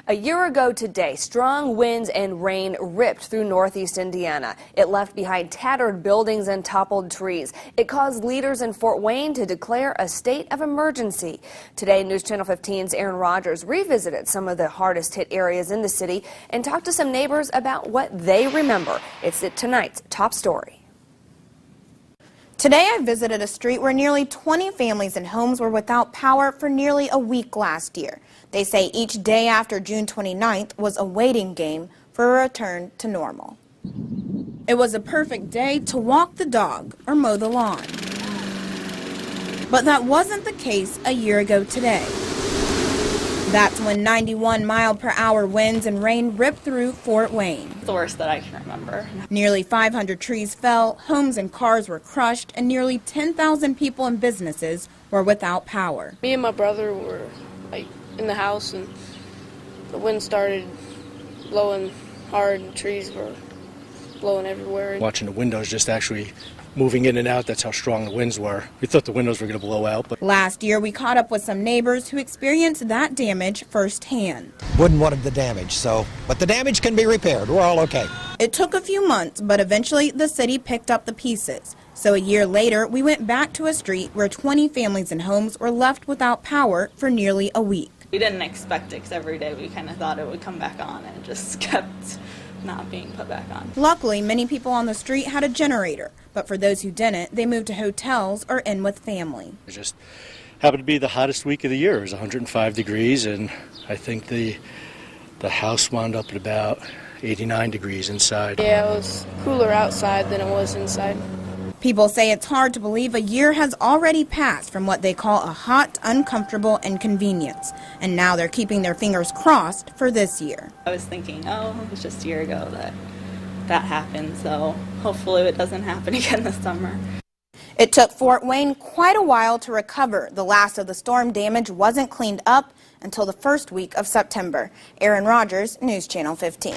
A year ago today, strong winds and rain ripped through northeast Indiana. It left behind tattered buildings and toppled trees. It caused leaders in Fort Wayne to declare a state of emergency. Today, News Channel 15's Aaron Rodgers revisited some of the hardest hit areas in the city and talked to some neighbors about what they remember. It's tonight's top story. Today I visited a street where nearly 20 families and homes were without power for nearly a week last year. They say each day after June 29th was a waiting game for a return to normal. It was a perfect day to walk the dog or mow the lawn. But that wasn't the case a year ago today. That's when 91-mile-per-hour winds and rain ripped through Fort Wayne. It's the worst that I can remember. Nearly 500 trees fell, homes and cars were crushed, and nearly 10,000 people and businesses were without power. Me and my brother were in the house, and the wind started blowing hard, and trees were blowing everywhere. Watching the windows just actually moving in and out, that's how strong the winds were. We thought the windows were going to blow out. But last year, we caught up with some neighbors who experienced that damage firsthand. Wouldn't want the damage, but the damage can be repaired. We're all okay. It took a few months, but eventually the city picked up the pieces. So a year later, we went back to a street where 20 families and homes were left without power for nearly a week. We didn't expect it because every day we kind of thought it would come back on, and it just kept not being put back on. Luckily, many people on the street had a generator, but for those who didn't, they moved to hotels or in with family. it just happened to be the hottest week of the year. It was 105 degrees, and I think the house wound up at about 89 degrees inside. Yeah, it was cooler outside than it was inside. People say it's hard to believe a year has already passed from what they call a hot, uncomfortable inconvenience. And now they're keeping their fingers crossed for this year. I was thinking, oh, it was just a year ago that happened, so hopefully it doesn't happen again this summer. It took Fort Wayne quite a while to recover. The last of the storm damage wasn't cleaned up until the first week of September. Aaron Rodgers, News Channel 15.